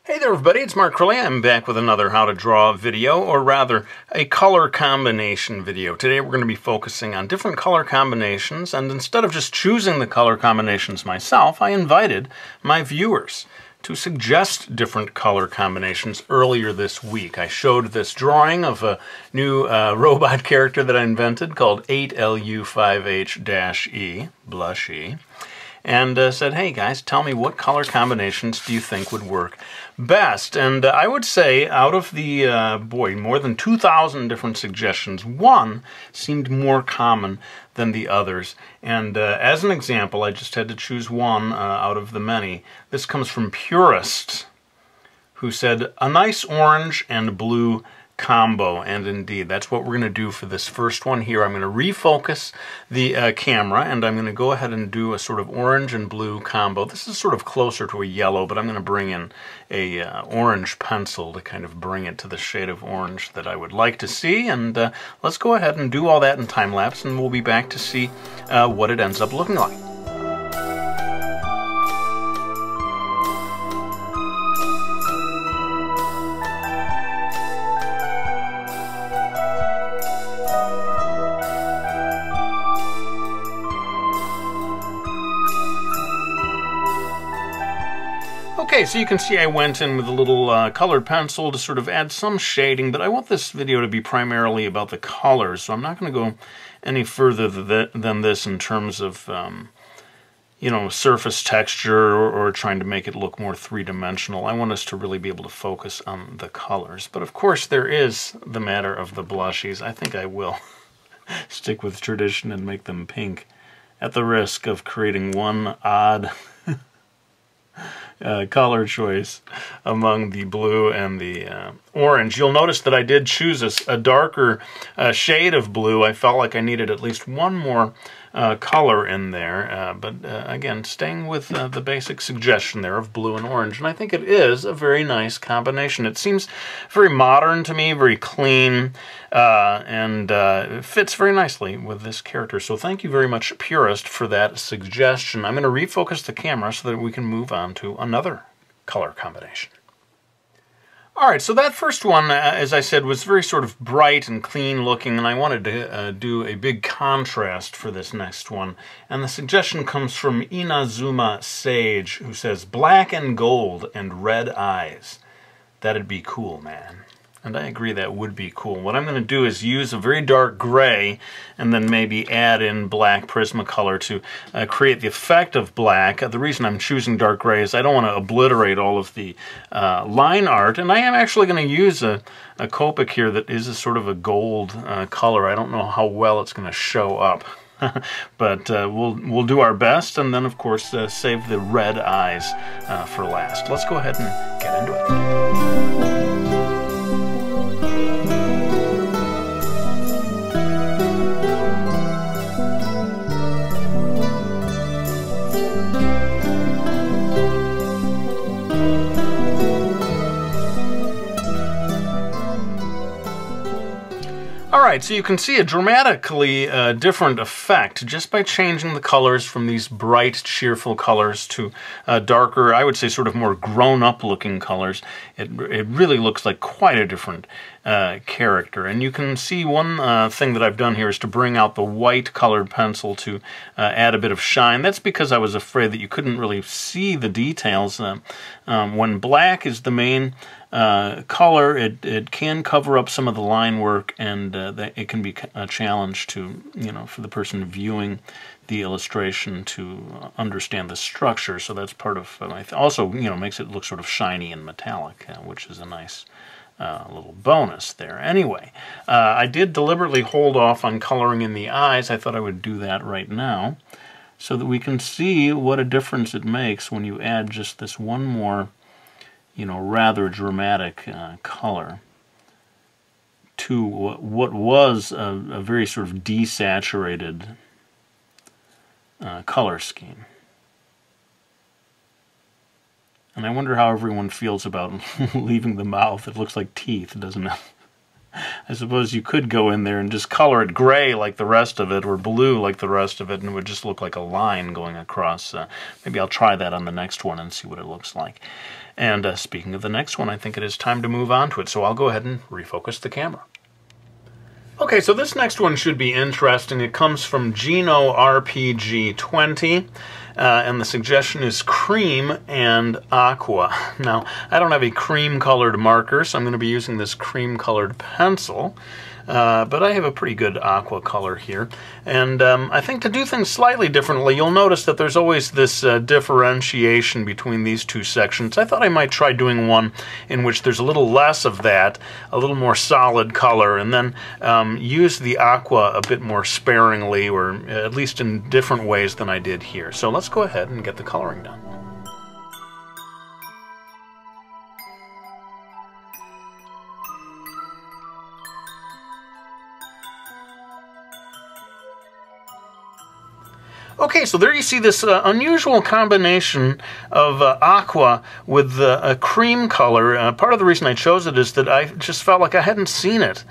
Hey there everybody, it's Mark Crilley. I'm back with another how to draw video, or rather a color combination video. Today we're going to be focusing on different color combinations, and instead of just choosing the color combinations myself, I invited my viewers to suggest different color combinations earlier this week. I showed this drawing of a new robot character that I invented called 8LU5H-E, Blushy, and said, hey guys, tell me what color combinations do you think would work best? And I would say out of the, more than 2,000 different suggestions, one seemed more common than the others. And as an example, I just had to choose one out of the many. This comes from Purist, who said, a nice orange and blue combo. And indeed, that's what we're going to do for this first one here. I'm going to refocus the camera, and I'm going to go ahead and do a sort of orange and blue combo. This is sort of closer to a yellow, but I'm going to bring in a orange pencil to kind of bring it to the shade of orange that I would like to see. And let's go ahead and do all that in time lapse, and we'll be back to see what it ends up looking like. Okay, so you can see I went in with a little colored pencil to sort of add some shading, but I want this video to be primarily about the colors, so I'm not going to go any further than this in terms of, you know, surface texture or trying to make it look more three-dimensional. I want us to really be able to focus on the colors. But of course, there is the matter of the blushies. I think I will stick with tradition and make them pink, at the risk of creating one odd color choice among the blue and the orange. You'll notice that I did choose a darker shade of blue. I felt like I needed at least one more color in there, but again, staying with the basic suggestion there of blue and orange, and I think it is a very nice combination. It seems very modern to me, very clean, and it fits very nicely with this character. So thank you very much, Purist, for that suggestion. I'm going to refocus the camera so that we can move on to another color combination. Alright, so that first one, as I said, was very sort of bright and clean looking, and I wanted to do a big contrast for this next one. And the suggestion comes from Inazuma Sage, who says, black and gold and red eyes. That'd be cool, man. And I agree, that would be cool. What I'm going to do is use a very dark gray and then maybe add in black Prismacolor to create the effect of black. The reason I'm choosing dark gray is I don't want to obliterate all of the line art, and I am actually going to use a Copic here that is a sort of a gold color. I don't know how well it's going to show up. But we'll do our best, and then of course save the red eyes for last. Let's go ahead and get into it. Alright, so you can see a dramatically different effect just by changing the colors from these bright, cheerful colors to darker, I would say sort of more grown-up looking colors. It really looks like quite a different character. And you can see one thing that I've done here is to bring out the white colored pencil to add a bit of shine. That's because I was afraid that you couldn't really see the details. When black is the main color, it can cover up some of the line work, and it can be a challenge to, you know, for the person viewing the illustration to understand the structure. So that's part of, also, you know, makes it look sort of shiny and metallic, which is a nice little bonus there. Anyway, I did deliberately hold off on coloring in the eyes. I thought I would do that right now so that we can see what a difference it makes when you add just this one more, you know, rather dramatic color to what was a very sort of desaturated color scheme. And I wonder how everyone feels about leaving the mouth. It looks like teeth, doesn't it? I suppose you could go in there and just color it gray like the rest of it, or blue like the rest of it, and it would just look like a line going across. Maybe I'll try that on the next one and see what it looks like. And speaking of the next one, I think it is time to move on to it, so I'll go ahead and refocus the camera. Okay, so this next one should be interesting. It comes from Geno RPG 20, and the suggestion is cream and aqua. Now, I don't have a cream-colored marker, so I'm going to be using this cream-colored pencil. But I have a pretty good aqua color here. And I think to do things slightly differently, you'll notice that there's always this differentiation between these two sections. I thought I might try doing one in which there's a little less of that, a little more solid color, and then use the aqua a bit more sparingly, or at least in different ways than I did here. So let's go ahead and get the coloring done. Okay, so there you see this unusual combination of aqua with a cream color. Part of the reason I chose it is that I just felt like I hadn't seen it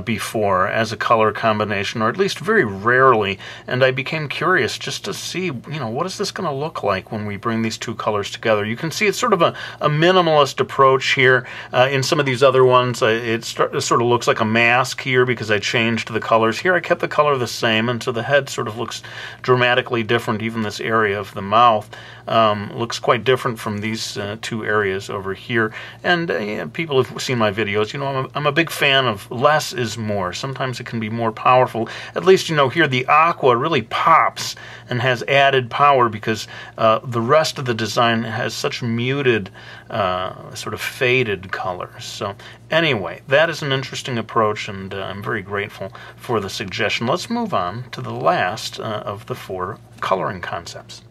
before as a color combination, or at least very rarely, and I became curious just to see, what is this going to look like when we bring these two colors together. You can see it's sort of a minimalist approach here. In some of these other ones, it sort of looks like a mask here because I changed the colors. Here I kept the color the same, and so the head sort of looks dramatically different. Even this area of the mouth looks quite different from these two areas over here. And people who've seen my videos, I'm a big fan of less is more. Sometimes it can be more powerful. At least, here the aqua really pops and has added power because the rest of the design has such muted, sort of faded colors. So anyway, that is an interesting approach, and I'm very grateful for the suggestion. Let's move on to the last of the 4 coloring concepts.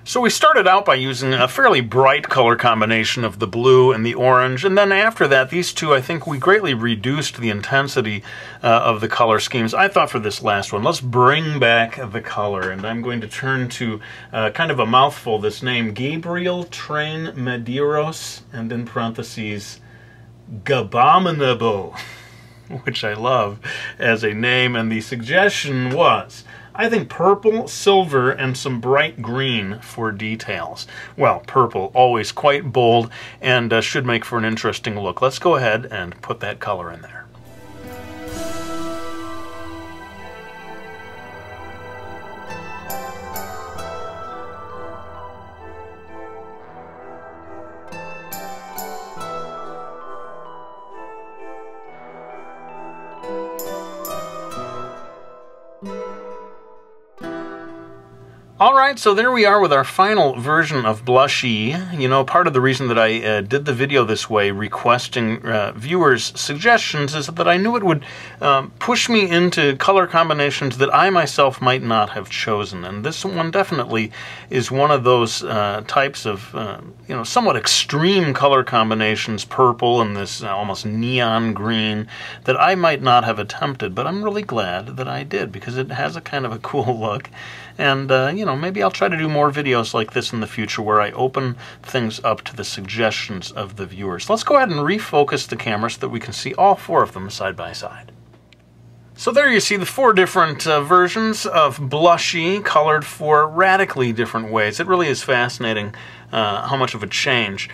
So we started out by using a fairly bright color combination of the blue and the orange, and then after that, these two, I think we greatly reduced the intensity of the color schemes. I thought for this last one, let's bring back the color, and I'm going to turn to kind of a mouthful, this name, Gabriel Train Medeiros, and in parentheses, Gabominable, which I love as a name, and the suggestion was, I think purple, silver, and some bright green for details. Well, purple, always quite bold, and should make for an interesting look. Let's go ahead and put that color in there. Alright, so there we are with our final version of Blushy. Part of the reason that I did the video this way, requesting viewers' suggestions, is that I knew it would push me into color combinations that I myself might not have chosen. And this one definitely is one of those types of, somewhat extreme color combinations, purple and this almost neon green, that I might not have attempted. But I'm really glad that I did, because it has a kind of a cool look. And, maybe I'll try to do more videos like this in the future where I open things up to the suggestions of the viewers. Let's go ahead and refocus the camera so that we can see all 4 of them side by side. So there you see the 4 different versions of Blushy, colored 4 radically different ways. It really is fascinating how much of a change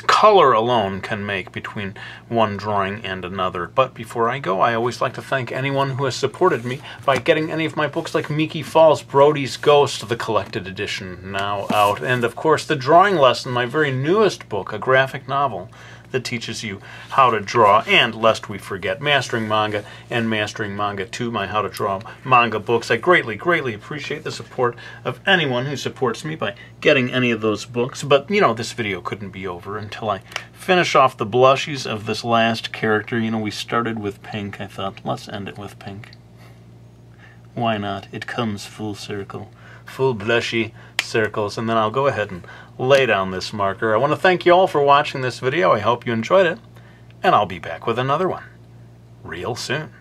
color alone can make between one drawing and another. But before I go, I always like to thank anyone who has supported me by getting any of my books, like Miki Falls, Brody's Ghost, the collected edition, now out, and of course the drawing lesson, my very newest book, a graphic novel that teaches you how to draw, and lest we forget, Mastering Manga and Mastering Manga 2, my How to Draw Manga books. I greatly, greatly appreciate the support of anyone who supports me by getting any of those books. But, this video couldn't be over until I finish off the blushies of this last character. We started with pink. I thought, let's end it with pink. Why not? It comes full circle. Full blushy circles, and then I'll go ahead and lay down this marker. I want to thank you all for watching this video. I hope you enjoyed it, and I'll be back with another one real soon.